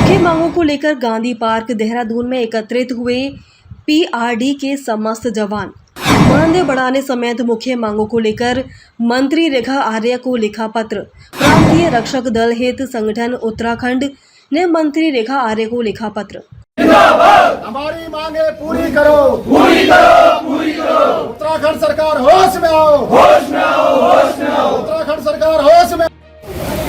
मुख्य मांगों को लेकर गांधी पार्क देहरादून में एकत्रित हुए पीआरडी के समस्त जवान। मानदेय बढ़ाने समेत मुख्य मांगों को लेकर मंत्री रेखा आर्य को लिखा पत्र। प्रांतीय रक्षक दल हित संगठन उत्तराखंड ने मंत्री रेखा आर्य को लिखा पत्र। हमारी मांगे पूरी करो, पूरी करो, पूरी करो। उत्तराखंड सरकार होश में आओ, होश में आओ, होश में आओ। उत्तराखंड सरकार होश में।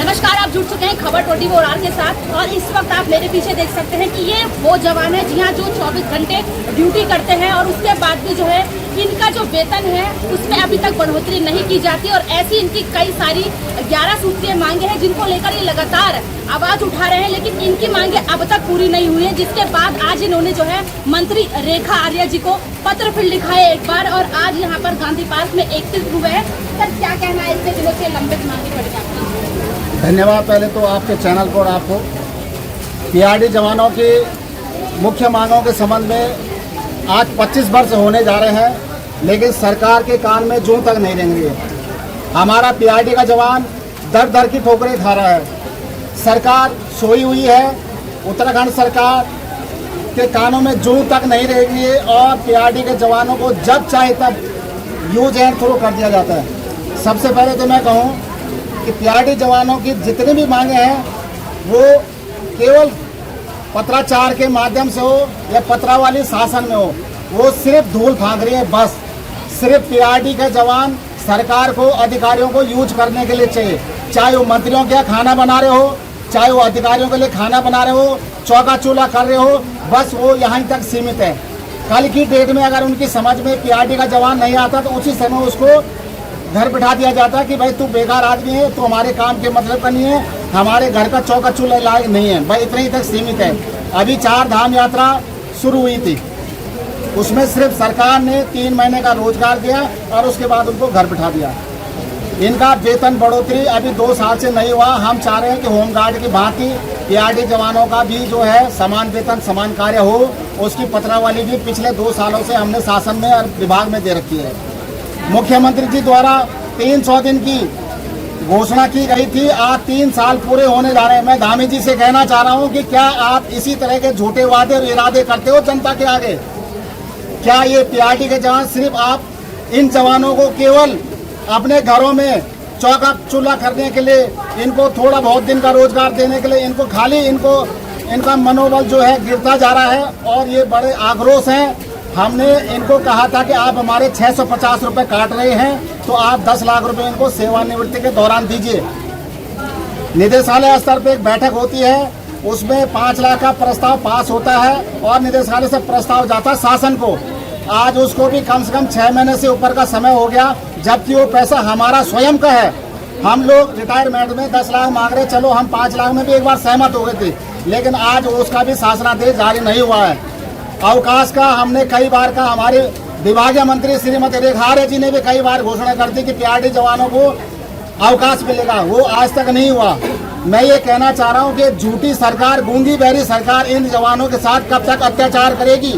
नमस्कार, आप जुड़ चुके हैं खबर 24 के साथ और इस वक्त आप मेरे पीछे देख सकते हैं कि ये वो जवान है जी हाँ, जो 24 घंटे ड्यूटी करते हैं और उसके बाद भी जो है इनका जो वेतन है उसमें अभी तक बढ़ोतरी नहीं की जाती और ऐसी इनकी कई सारी 11 सूत्रीय मांगे हैं जिनको लेकर ये लगातार आवाज उठा रहे हैं, लेकिन इनकी मांगे अब तक पूरी नहीं हुई है। जिसके बाद आज इन्होंने जो है मंत्री रेखा आर्य जी को पत्र फिर लिखा है एक बार और आज यहाँ पर गांधी पार्क में एकत्रित हुए हैं। सर, क्या कहना है इतने दिनों से लंबित मांगे पड़ जाती? धन्यवाद पहले तो आपके चैनल पर आपको। पीआरडी जवानों की मुख्य मांगों के संबंध में आज 25 वर्ष होने जा रहे हैं, लेकिन सरकार के कान में जूं तक नहीं रेंग रही है। हमारा पीआरडी का जवान दर दर की ठोकरें खा रहा है। सरकार सोई हुई है, उत्तराखंड सरकार के कानों में जूं तक नहीं रेंग रही है और पीआरडी के जवानों को जब चाहे तब यूज एंड थ्रो कर दिया जाता है। सबसे पहले तो मैं कहूँ कि पीआरडी जवानों की जितनी भी मांगे हैं वो केवल पत्राचार के माध्यम से हो या पत्रावाली शासन में हो, वो सिर्फ धूल फांक रही है। बस सिर्फ पीआरडी के जवान सरकार को, अधिकारियों को यूज करने के लिए चाहिए। चाहे वो मंत्रियों के यहाँ खाना बना रहे हो, चाहे वो अधिकारियों के लिए खाना बना रहे हो, चौका चूल्हा कर रहे हो, बस वो यहाँ तक सीमित है। कल की डेट में अगर उनकी समझ में पीआरडी का जवान नहीं आता तो उसी समय उसको घर बिठा दिया जाता है कि भाई तू बेकार आदमी है, तू हमारे काम के मतलब का नहीं है, हमारे घर का चौका चूल्हा लायक नहीं है। भाई इतने ही तक सीमित है। अभी 4 धाम यात्रा शुरू हुई थी, उसमें सिर्फ सरकार ने 3 महीने का रोजगार दिया और उसके बाद उनको घर बिठा दिया। इनका वेतन बढ़ोतरी अभी 2 साल से नहीं हुआ। हम चाह रहे हैं कि होमगार्ड की भांति पीआरडी जवानों का भी जो है समान वेतन समान कार्य हो, उसकी पत्रावली भी पिछले 2 सालों से हमने शासन में और विभाग में दे रखी है। मुख्यमंत्री जी द्वारा 300 दिन की घोषणा की गई थी, आज 3 साल पूरे होने जा रहे हैं। मैं धामी जी से कहना चाह रहा हूं कि क्या आप इसी तरह के झूठे वादे और इरादे करते हो जनता के आगे? क्या ये पीआरडी के जवान सिर्फ आप इन जवानों को केवल अपने घरों में चौका चूल्हा करने के लिए, इनको थोड़ा बहुत दिन का रोजगार देने के लिए, इनको खाली इनका मनोबल जो है गिरता जा रहा है और ये बड़े आक्रोश हैं। हमने इनको कहा था कि आप हमारे 650 रुपये काट रहे हैं तो आप 10 लाख रुपए इनको सेवानिवृत्ति के दौरान दीजिए। निदेशालय स्तर पे एक बैठक होती है, उसमें 5 लाख का प्रस्ताव पास होता है और निदेशालय से प्रस्ताव जाता है शासन को। आज उसको भी कम से कम 6 महीने से ऊपर का समय हो गया, जबकि वो पैसा हमारा स्वयं का है। हम लोग रिटायरमेंट में 10 लाख मांग रहे, चलो हम 5 लाख में भी एक बार सहमत हो गए थे, लेकिन आज उसका भी शासनादेश जारी नहीं हुआ है। अवकाश का हमने कई बार का, हमारे विभागीय मंत्री श्रीमती रेखा आर्य जी ने भी कई बार घोषणा कर दी कि पीआरडी जवानों को अवकाश मिलेगा, वो आज तक नहीं हुआ। मैं ये कहना चाह रहा हूँ कि झूठी सरकार, गूंगी बहरी सरकार इन जवानों के साथ कब तक अत्याचार करेगी।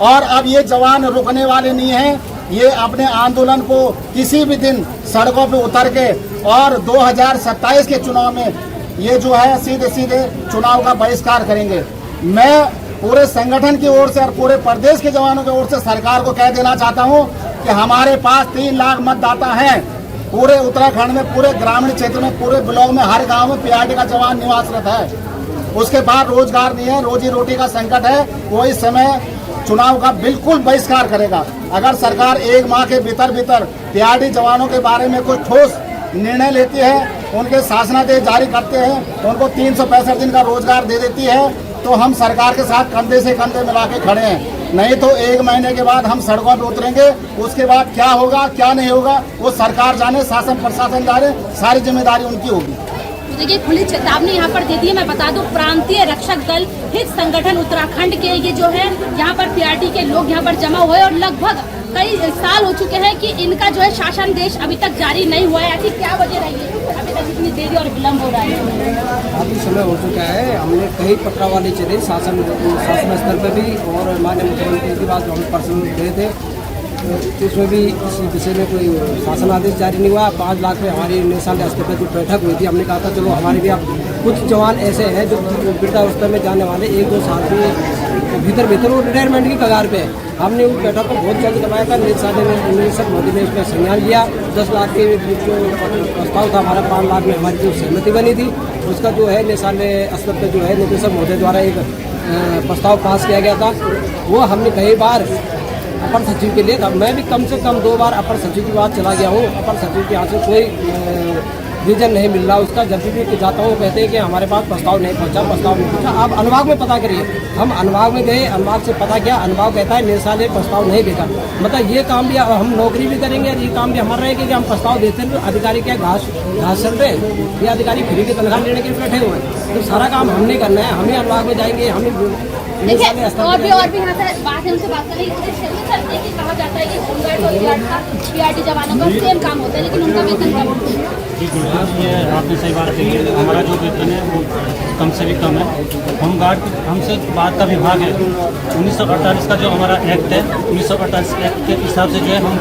और अब ये जवान रुकने वाले नहीं हैं, ये अपने आंदोलन को किसी भी दिन सड़कों पर उतर के और 2027 के चुनाव में ये जो है सीधे सीधे चुनाव का बहिष्कार करेंगे। मैं पूरे संगठन की ओर से और पूरे प्रदेश के जवानों की ओर से सरकार को कह देना चाहता हूं कि हमारे पास 3 लाख मतदाता हैं पूरे उत्तराखंड में, पूरे ग्रामीण क्षेत्र में, पूरे ब्लॉक में, हर गांव में पीआरडी का जवान निवासरत है। उसके बाद रोजगार नहीं है, रोजी रोटी का संकट है। वो इस समय चुनाव का बिल्कुल बहिष्कार करेगा। अगर सरकार 1 माह के भीतर पीआरडी जवानों के बारे में कोई ठोस निर्णय लेती है, उनके शासनादेश जारी करते हैं, उनको 365 दिन का रोजगार दे देती है, तो हम सरकार के साथ कंधे से कंधे मिला के खड़े हैं। नहीं तो 1 महीने के बाद हम सड़कों पर उतरेंगे। उसके बाद क्या होगा क्या नहीं होगा वो सरकार जाने, शासन प्रशासन जाने, सारी जिम्मेदारी उनकी होगी। देखिए, खुली चेतावनी यहाँ पर दे दी है। मैं बता दूं, प्रांतीय रक्षक दल हित संगठन उत्तराखंड के ये जो है यहाँ पर पीआरडी के लोग यहाँ पर जमा हुए और लगभग कई साल हो चुके हैं कि इनका जो है शासन देश अभी तक जारी नहीं हुआ है। ऐसी क्या वजह रही है अभी तक इतनी देरी और विलम्ब हो रहा है? काफ़ी समय हो चुका है। हमने कई पत्रावाले चले शासन स्तर पर भी और माननीय मुख्यमंत्री के पास हम पर्सनल गए थे, तो इसमें भी इसी विषय में कोई शासन आदेश जारी नहीं हुआ। 5 लाख में हमारी निदेशालय स्तर पर जो बैठक हुई थी, हमने कहा था चलो हमारे भी आप कुछ जवान ऐसे हैं जो वृद्धावस्था में जाने वाले 1-2 साल के भीतर वो रिटायरमेंट की कगार पे है। हमने उस बैठक को बहुत जल्द करवाया था। निदेशक मोदी ने इसमें संज्ञान लिया। 10 लाख के जो प्रस्ताव था हमारा 5 लाख में हमारी जो सहमति बनी थी, उसका जो है निदेशालय स्तर पर जो है निदेशक महोदय द्वारा एक प्रस्ताव पास किया गया था। वो हमने कई बार अपर सचिव के लिए था। मैं भी कम से कम 2 बार अपर सचिव की बात चला गया हूँ। अपर सचिव के यहाँ से कोई रीजन नहीं मिल रहा उसका। जब भी जाता हूँ कहते हैं कि हमारे पास प्रस्ताव नहीं पहुँचा। आप अनुभाग में पता करिए। हम अनुभाग में गए, अनुभाग से पता किया, अनुभाग कहता है निदेशालय प्रस्ताव नहीं देता। मतलब ये काम भी हम नौकरी भी करेंगे और ये काम भी हमारा रहेगा कि हम प्रस्ताव देते हैं। अधिकारी क्या घास चल रहे हैं, ये अधिकारी फ्री की तनख्वाह लेने के लिए बैठे हुए हैं। तो सारा काम हमने करना है। हम ही अनुभाग में जाएंगे, हम ही देखिए और भी यहाँ से बात है, उनसे बात करेंगे। कि कहा जाता है कि होमगार्ड और पीआरडी जवानों का सेम काम होता है, लेकिन उनका वेतन कम होता है। जी बिल्कुल, ये आपने सही बात कही है। हमारा जो वेतन है वो कम से भी कम है। होमगार्ड हमसे बात का विभाग है। 1948 का जो हमारा एक्ट है, 1948 एक्ट के हिसाब से जो है हम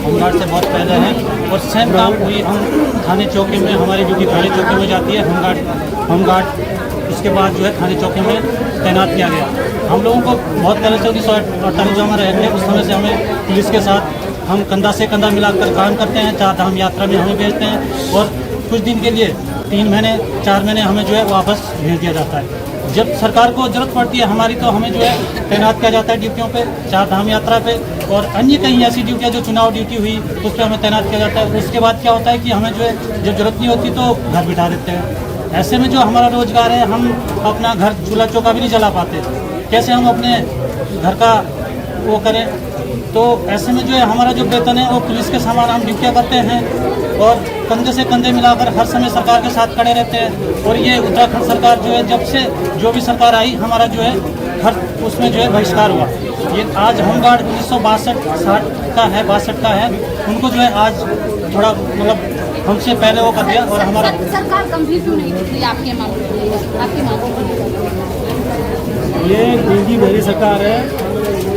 होमगार्ड से बहुत पहले हैं। और सेम काम हुई हम थाने चौकी में, हमारी ड्यूटी थाने चौकी में जाती है। होमगार्ड उसके बाद जो है थाने चौकी में तैनात किया गया। हम लोगों को बहुत पहले से 1948 जो हमारा एक्ट है उस समय से हमें पुलिस के साथ हम कंधा से कंधा मिलाकर काम करते हैं। 4 धाम यात्रा में हमें भेजते हैं और कुछ दिन के लिए 3 महीने 4 महीने हमें जो है वापस भेज दिया जाता है। जब सरकार को जरूरत पड़ती है हमारी तो हमें जो है तैनात किया जाता है ड्यूटियों पे, 4 धाम यात्रा पे और अन्य कहीं ऐसी ड्यूटियाँ जो चुनाव ड्यूटी हुई उस पर हमें तैनात किया जाता है। उसके बाद क्या होता है कि हमें जो है जब जरूरत नहीं होती तो घर बिठा देते हैं। ऐसे में जो हमारा रोजगार है, हम अपना घर चूल्हा चौका भी नहीं जला पाते। कैसे हम अपने घर का वो करें? तो ऐसे में जो है हमारा जो वेतन है वो पुलिस के समान हम ड्यूटियाँ करते हैं और कंधे से कंधे मिलाकर हर समय सरकार के साथ खड़े रहते हैं। और ये उत्तराखंड सरकार जो है, जब से जो भी सरकार आई हमारा जो है हर उसमें जो है बहिष्कार हुआ। ये आज होमगार्ड 1962 का है, 62 का है, उनको जो है आज थोड़ा मतलब हमसे पहले वो कर दिया। और हमारा सरकार गंभीर क्यों नहीं दिख रही आपकी मांगों पर? ये गूंगी बहरी सरकार है।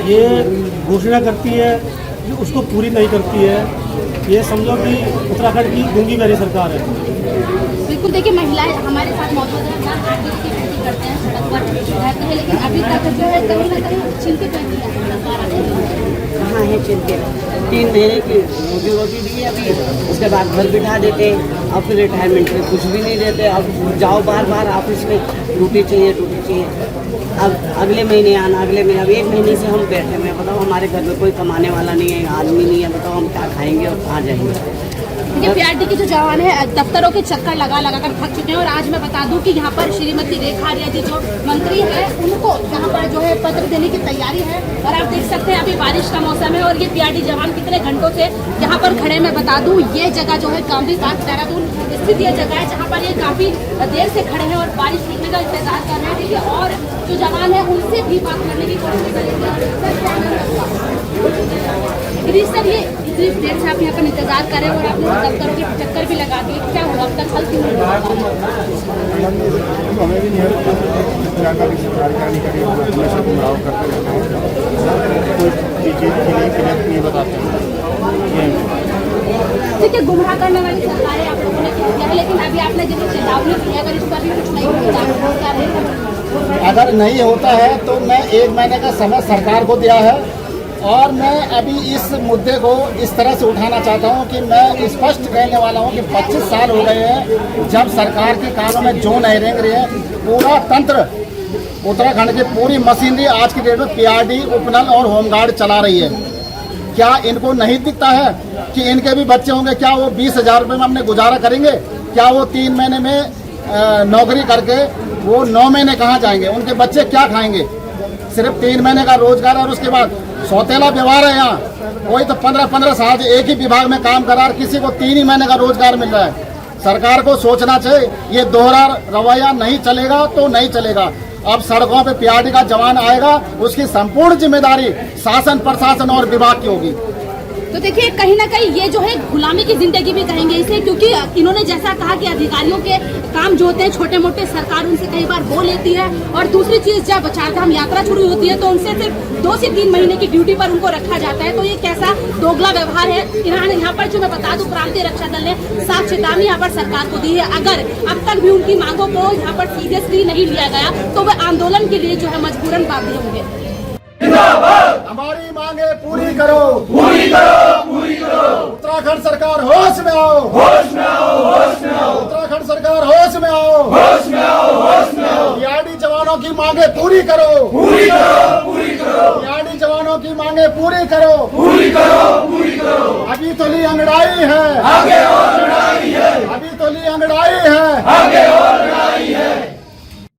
ये घोषणा करती है कि उसको पूरी नहीं करती है। ये समझो कि उत्तराखंड की गूंगी बहरी सरकार है। बिल्कुल, देखिए महिलाएं हमारे साथ मौजूद हैं, करते हैं, सड़क पर रहते हैं, लेकिन अभी तक जो है कहीं ना कहीं चिंतित रहती है। कहाँ है चिंतित? 3 महीने की रोजी दी है अभी, उसके बाद घर बिठा देते और फिर रिटायरमेंट में कुछ भी नहीं देते। अब जाओ बार ऑफिस में, ड्यूटी चाहिए। अब अगले महीने आना, अगले महीने। अब 1 महीने से हम बैठे हुए हैं। बताओ हमारे घर में कोई कमाने वाला नहीं है, आदमी नहीं है। बताओ हम क्या खाएंगे और कहाँ जाएंगे? ये पीआरडी के जो जवान है दफ्तरों के चक्कर लगा कर थक चुके हैं। और आज मैं बता दूं कि यहाँ पर श्रीमती रेखा आर्या जी जो मंत्री है उनको यहाँ पर जो है पत्र देने की तैयारी है। और आप देख सकते हैं अभी बारिश का मौसम है और ये पीआरडी जवान कितने घंटों से यहाँ पर खड़े। मैं बता दूं ये जगह जो है गांधी पार्क देहरादून स्थित ये जगह है जहाँ पर ये काफी देर से खड़े हैं और बारिश रुकने का इंतजार कर रहे हैं। और जो जवान है उनसे भी बात करने की कोशिश करेंगे। सर ये इतनी देर से आप यहाँ पर इंतजार कर रहे हैं और आपने दफ्तरों के चक्कर भी लगा दिए, क्या हुआ अब तक हल क्यों नहीं हुआ? हमें भी नहीं जानकारी से जानकारी करिए, हमेशा गुमराह करते रहते हैं, कोई चीज़ नहीं बताते। देखिए गुमराह करने वाली सरकारें आप लोगों ने किया है, लेकिन अभी आपने जब चेतावनी दी अगर इस पर भी कुछ नहीं होता, अगर नहीं होता है तो मैं 1 महीने का समय सरकार को दिया है। और मैं अभी इस मुद्दे को इस तरह से उठाना चाहता हूं कि मैं स्पष्ट कहने वाला हूं कि 25 साल हो गए हैं जब सरकार के कानों में जो नहीं रेंग रही है। पूरा तंत्र, उत्तराखंड की पूरी मशीनरी आज की डेट में पीआरडी, उपनल और होमगार्ड चला रही है। क्या इनको नहीं दिखता है कि इनके भी बच्चे होंगे? क्या वो 20,000 रुपये में अपने गुजारा करेंगे? क्या वो 3 महीने में नौकरी करके वो 9 महीने कहाँ जाएंगे? उनके बच्चे क्या खाएंगे? सिर्फ 3 महीने का रोजगार और उसके बाद सौतेला व्यवहार है यहाँ। कोई तो 15-15 साल से एक ही विभाग में काम कर रहा है, किसी को 3 ही महीने का रोजगार मिल रहा है। सरकार को सोचना चाहिए, ये दोहरा रवैया नहीं चलेगा तो नहीं चलेगा। अब सड़कों पे पीआरडी का जवान आएगा, उसकी संपूर्ण जिम्मेदारी शासन, प्रशासन और विभाग की होगी। तो देखिए कहीं ना कहीं ये जो है गुलामी की जिंदगी भी कहेंगे इसे, क्योंकि इन्होंने जैसा कहा कि अधिकारियों के काम जो होते हैं छोटे मोटे सरकार उनसे कई बार बोल लेती है, और दूसरी चीज जब चारधाम यात्रा शुरू होती है तो उनसे सिर्फ 2 से 3 महीने की ड्यूटी पर उनको रखा जाता है। तो ये कैसा दोगला व्यवहार है। यहाँ पर जो मैं बता दूं, प्रांतीय रक्षा दल ने साफ चेतावनी यहाँ पर सरकार को दी है। अगर अब तक भी उनकी मांगों को यहाँ पर सीरियसली नहीं लिया गया तो वह आंदोलन के लिए जो है मजबूरन बाध्य होंगे। हमारी मांगे पूरी करो, पूरी करो, पूरी करो। उत्तराखंड सरकार होश में आओ, होश में आओ, होश में आओ। उत्तराखंड सरकार होश में आओ, होश में आओ, होश में आओ। पीआरडी जवानों की मांगे पूरी करो, पूरी करो, पूरी करो। पीआरडी जवानों की मांगे पूरी करो, पूरी करो, पूरी करो। अभी तो ली अंगड़ाई है, आगे और लड़ाई है। अभी तो ली अंगड़ाई है,